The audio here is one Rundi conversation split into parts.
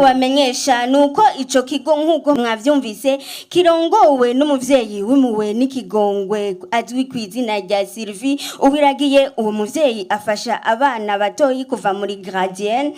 tubamenyesha nuko ico kigo nkuko mwavyumvise kirongowe n'umuvyeyi w'imuwe n'ikigongwe azwi kw'izina rya Sylvie ubiragiye uwo muvyeyi afasha abana batoyi kuva muri gradienne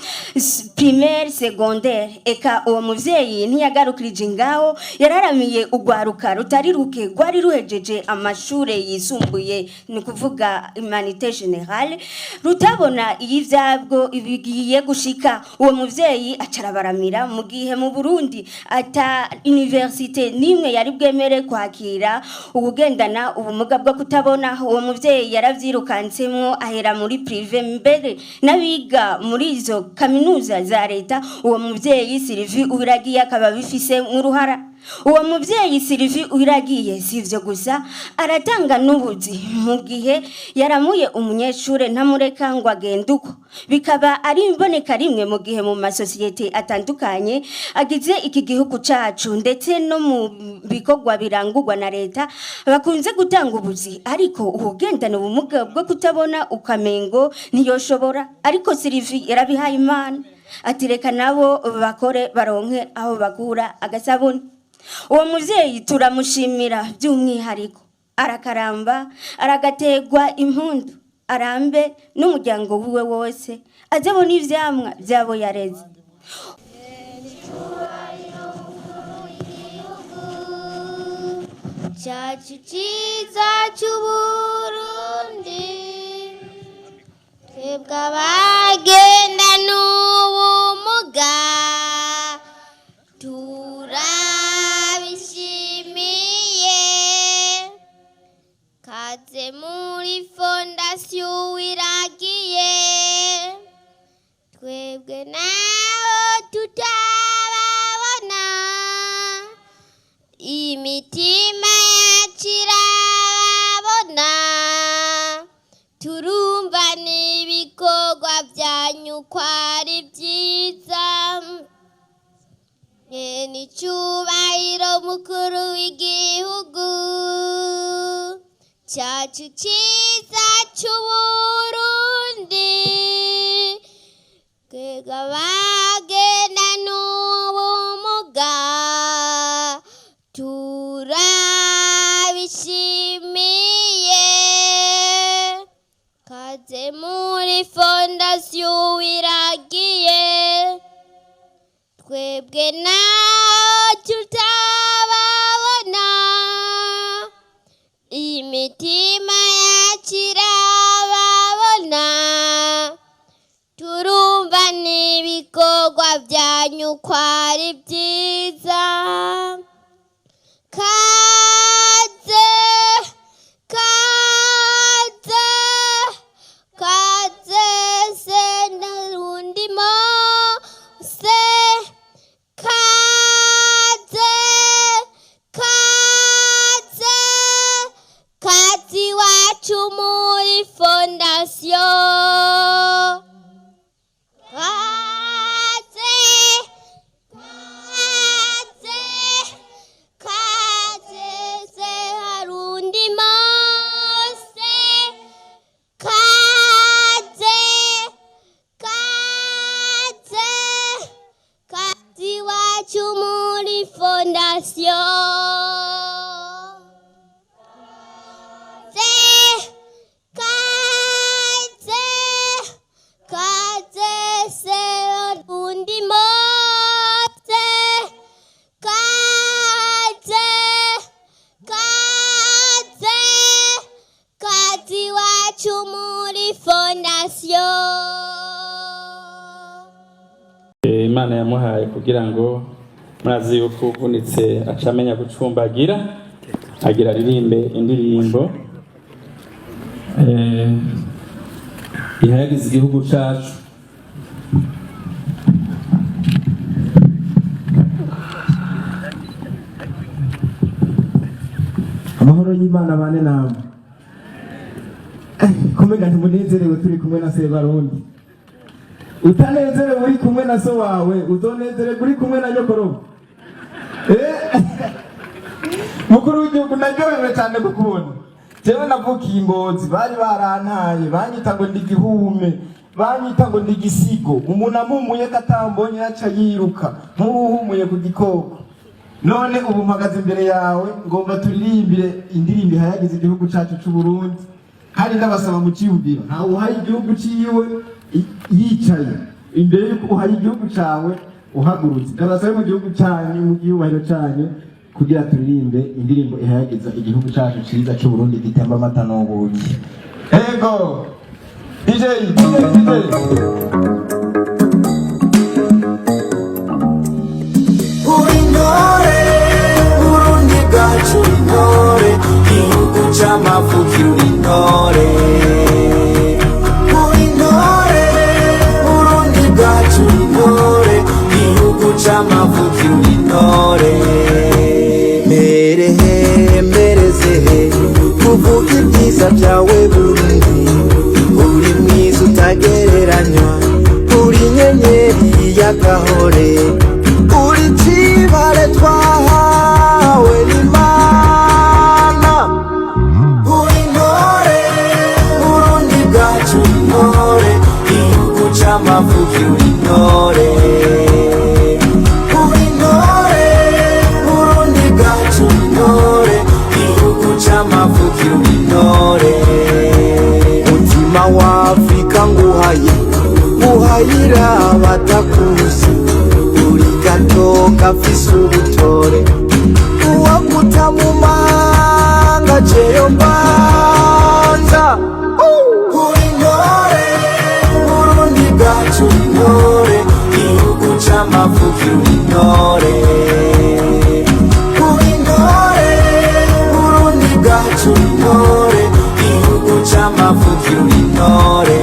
primaire secondaire eka uwo muvyeyi ntiyagarukirije ngaho yararamiye ugwaruka rutari ruke gwari ruhejeje amashure yisumbuye ni kuvuga humanité générale rutabona iyivyabwo ibigiye gushika uwo muvyeyi acarabaramira mu gihe mu Burundi ata université nimwe yari bwemere kwakira ubugendana ubumuga bwo kutabona uwo muvyeyi yaravyirukansemwo ahera muri privé mbere nabiga muri izo kaminuza za leta uwo muvyeyi Sylvie ubiragiye akaba bifise nk'uruhara uwo muvyeyi Sylvie ubiragiye sivyo gusa aratanga n'ubuzi mu gihe yaramuye umunyeshure ntamureka ngo agende uko bikaba ari imboneka rimwe mu gihe mu masosiyete atandukanye agize iki gihugu cacu ndetse no mu bikorwa birangurwa na leta bakunze gutanga ubuzi ariko ubugendana ubumuga bwo kutabona ukamengo ntiyoshobora ariko Sylvie yarabihaye Imana atireka nabo bakore baronke aho bakura agasabuni uwo muvyeyi turamushimira by'umwihariko arakaramba aragategwa impundu arambe n'umuryango wiwe wose azabona ivyamwa byabo yareze Chachu ciza c'Uburundi twebwe abagenda n'ubumuga turabishimiye kaze muri fondasiyo wiragiye twebwe naho tutababona imitima yacu irababona turumva n'ibikorwa byanyu ko ari byiza n'icyubahiro mukuru w'igihugu cyacu cyiza cy'Uburundi twebwe abagenda n'ubumuga turabishimiye kaze muri fondasiyo wiragiye twebwe naho tutababona imitima yacu irababona turumva n'ibikorwa byanyu ko ari byiza kaze kaze kaze se narundimo se kaze kaze kazi wacu muri fondasiyo kaze kaze kaze se harundimo se kaze kaze kazi wacu muri fondasiyo kaze kaze se harundimo se kaze kaze kazi wacu muri fondasiyo Imana yamuhaye kugira ngo murazi yuko uvunitse acamenya gucumbagira agira ririmbe indirimbo ihayagiza igihugu cacu amahoro y'Imana bane namwe kumenya ntimunezerewe turi kumwe na Sebarundi utanezerewe uri kumwe na so wawe uzonezerewe uri kumwe na nyokorobo mukuru w'igihugu naryohewe cyane kukubona jewe navukiye Ingozi bari barantaye banyita ngo ndi gihume banyita ngo ndi igisigo, umuntu amumuye katambonye yaca yiruka nk'uhumuye ku gikoko. None ubu mpagaze imbere yawe ngomba turirimbire indirimbo ihayagiza igihugu cyacu cy'u Burundi, kandi ndabasaba mu cyiyumviro ntawe uhaye igihugu ciwe yicaye, imbere yuko uhaye igihugu cawe uhagurutse. Ndabasaba mu gihugu cyanyu, mu gihubahiro cyanyu, kugira turirimbe indirimbo ihayagiza igihugu cyacu cyiza cy'u Burundi gitemba amata n'ubuki. Ego DJ Urinore, Burundi bwacu urinore, igihugu c'amavukiro urinore. Urinore, Burundi bwacu urinore, igihugu c'amavukiro urinore. Merehe, mberezehe, kuvuga ibyiza byawe Burundi, uri mwiza utagereranywa, uri inyenyeri y'agahore, uri cibare twahawe n'Imana. Uri intore, Burundi bwacu intore, igihugu c'amavukiro uri intore. Uri intore, Burundi bwacu intore, igihugu c'amavukiro uri intore. Mutima wa Afrika nguhaye, nguhayira abatakuzi, uri gato gafise ubutore, uwaguta mu manga jeyo mbanza. Uri intore, Burundi bwacu intore, igihugu c'amavukiro uri intore. Uri intore, Burundi bwacu intore, igihugu c'amavukiro uri intore.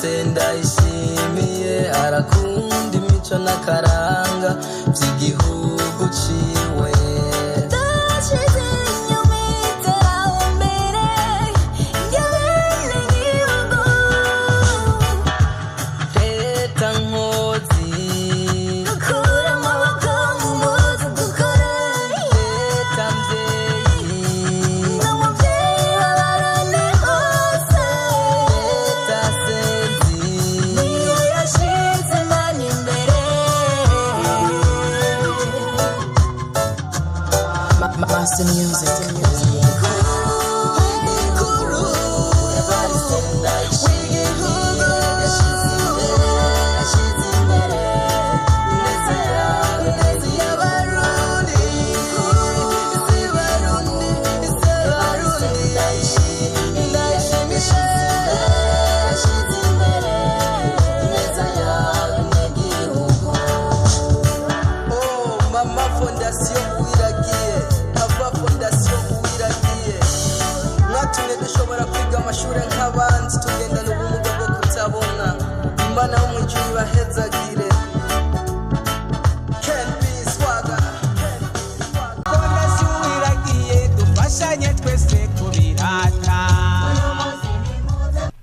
Evariste Ndayishimiye arakunda imico n'akaranga by'igihugu ciwe. Master music. Amashuri nk'abandi tugendana ubumuga bwo kutabona Imana wo mu ijuru ibahezagire. Fondasiyo Uwiragiye dufashanye twese kubirata.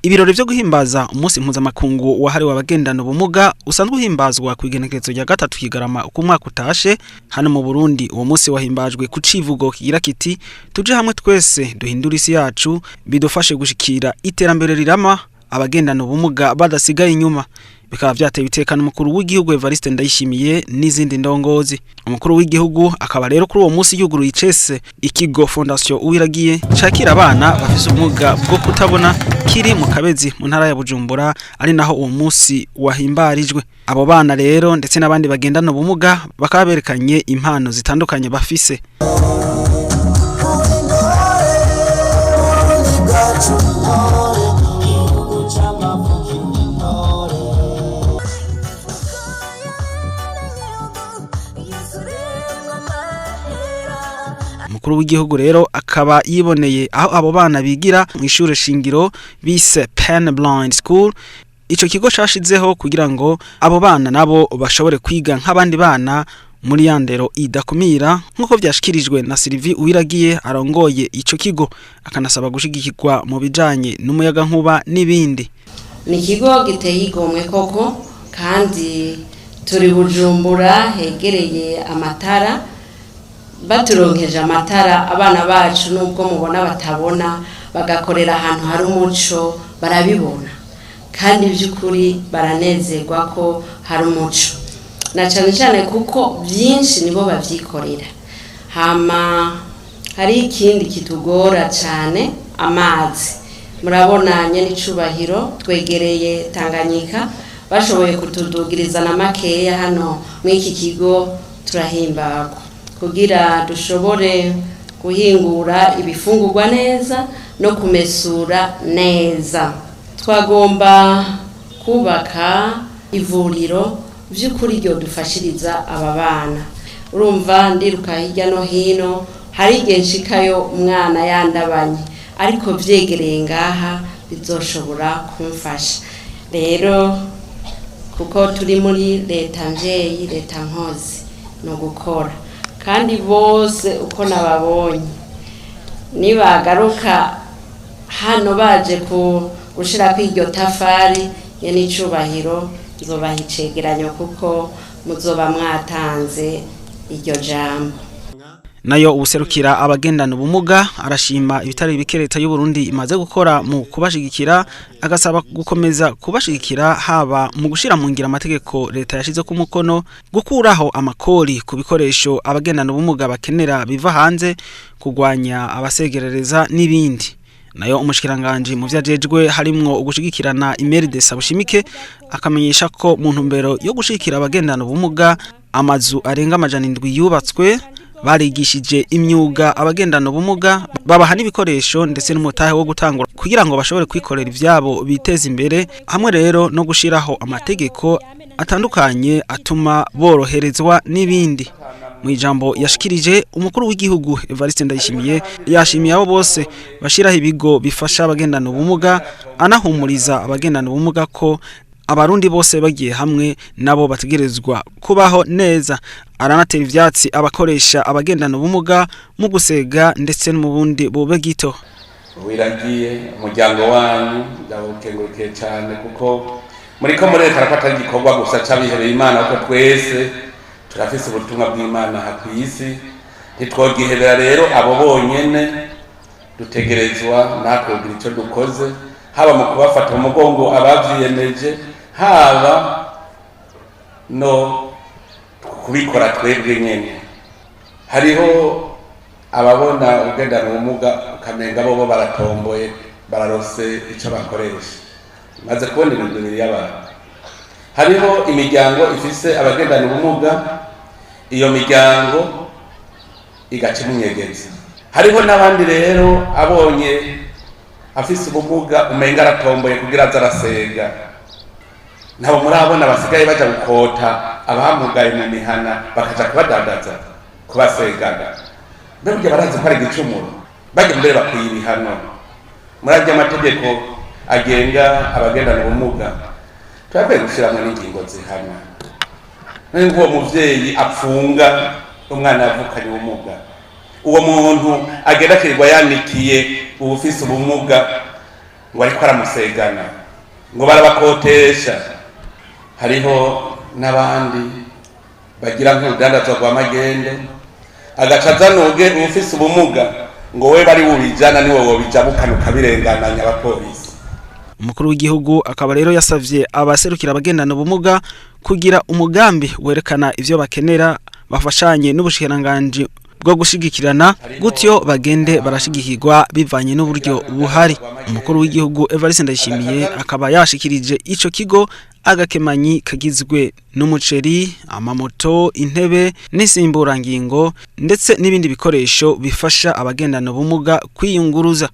Ibirori byo guhimbaza umunsi mpuzamakungu wahariwe abagendana ubumuga usanzwe uhimbazwa ku igenekerezo rya 3 Kigarama uko umwaka utashe. Hano mu Burundi uwo munsi wahimbajwe ku civugo kigira kiti tuje hamwe twese duhindura isi yacu bidufashe gushikira iterambere rirama abagendana ubumuga badasigaye inyuma. Bikaba byateye itekano umukuru w'igihugu Evariste Ndayishimiye n'izindi ndongozi. Umukuru w'igihugu akaba rero kuri uwo munsi yuguruye icese ikigo Fondasiyo Uwiragiye cakira abana bafise ubumuga bwo kutabona kiri mu Kabezi mu ntara ya Bujumbura, ari naho uwo munsi wahimbarijwe. Abo bana rero ndetse n'abandi bagendana ubumuga bakaba berekanye impano zitandukanye bafise. Umukuru w'igihugu rero akaba yiboneye aho abo bana bigira mu ishure shingiro bise Pen Blind School. Ico kigo cashizeho kugira ngo abo bana nabo bashobore kwiga nk'abandi bana muri yandero idakumira nkuko vyashikirijwe na Sylvie Uwiragiye arongoye ico kigo, akanasaba gushigikirwa mu bijanye n'umuyaga nkuba n'ibindi. Ni kigo giteye igomwe koko kandi turi Bujumbura hegereye amatara. Baturonkeje amatara abana bacu nubwo mubona batabona bagakorera ahantu hari umuco barabibona kandi by'ukuri baranezerwa ko hari umuco na cyane kuko byinshi nibo bavyikorera. Hama hari ikindi kitugora cyane amazi. Murabona nyene icubahiro twegereye Tanganyika bashoboye kutudugiriza na makeya hano mw'iki kigo turahimbagwa kugira dushobore guhingura ibifungurwa neza no kumesura neza. Twagomba kubaka ivuriro by'ukuri ryo dufashiriza aba bana. Urumva ndiruka hirya no hino hari igihe nshikayo umwana yandabanye ariko vyegereye ngaha bizoshobora kumfasha. Rero kuko turi muri leta mvyeyi leta nkozi no gukora kandi bose uko nababonye nibagaruka hano baje gushira kw'iryo tafari ya n'icubahiro nzobaha icegeranyo kuko muzoba mwatanze iryo jambo. Nayo ubuserukira abagendana ubumuga arashima ibitari bike leta y'u Burundi imaze gukora mu kubashigikira, agasaba gukomeza kubashigikira haba mu gushira mu ngira amategeko leta yashize ku mukono, gukuraho amakori ku bikoresho abagendana ubumuga bakenera biva hanze, kugwanya abasegerereza n'ibindi. Nayo umushikiranganje mu vyajejwe harimwo ugushigikirana Imeride Sabushimike akamenyesha ko mu ntumbero yo gushigikira abagendana ubumuga amazu arenga 700 yubatswe, barigishije imyuga abagendana ubumuga, babaha n'ibikoresho ndetse n'umutahe wo gutangura kugira ngo bashobore kwikorera ivyabo biteza imbere, hamwe rero no gushiraho amategeko atandukanye atuma boroherezwa n'ibindi. mu ijambo yashikirije umukuru w'igihugu Evariste Ndayishimiye yashimiye abo bose bashiraho ibigo bifasha abagendana ubumuga anahumuriza abagendana ubumuga ko abarundi bose bagiye hamwe nabo bategerezwa kubaho neza. Aranatera ivyatsi abakoresha abagendana ubumuga mu gusega ndetse no mu bundi bube gito. Wiragiye umuryango wanyu ndawukengurukiye cyane kuko muriko murekana ko atari igikorwa gusa c'abihereye Imana kuko twese turafise ubutumwa bw'Imana hakwisi ntitwogiherera rero abo bonyene dutegerezwa natwe kugira icyo dukoze haba mu kubafata umugongo abavyiyemeje haba no kubikora twebwe nyene. Hariho ababona ugendana ubumuga ukamenga bo baratomboye bararose icyo bakoresha maze kubona ibintu bibiri y'abantu. Hariho imiryango ifise abagendana ubumuga, iyo miryango igaca imunyegeza. Hariho n'abandi rero abonye afise ubumuga umenga aratomboye kugira aza arasega, nabo murabona basigaye baja gukota abamugaye mu mihana bakaja kubadandaza kubasegana. Mbega barazi ko ari igicumuro bajya mbere bakwiye ibihano. Murajya amategeko agenga abagendana ubumuga twakwiye gushiramwe n'ingingo zihana. N'uwo muvyeyi apfunga umwana avukanye ubumuga, uwo muntu agenda akirirwa yanikiye ubufise ubumuga ngo ariko aramusegana ngo barabakotesha. Hariho n'abandi bagira nk'urudandazwa rwa magende agaca azanuge ubufise ubumuga ngo we bari bubijana niwe wobijabukana ukabirengananya abapolisi. Umukuru w'igihugu akaba rero yasavye abaserukira abagendana ubumuga kugira umugambi werekana ivyo bakenera bafashanye n'ubushikiranganji bwo gushigikirana gutyo bagende barashigikirwa bivanye n'uburyo buhari. Umukuru w'igihugu Evariste Ndayishimiye akaba yashikirije ico kigo agakemanyi kagizwe n'umuceri, amamoto, intebe n'insimburangingo ndetse n'ibindi bikoresho bifasha abagendana ubumuga kwiyunguruza.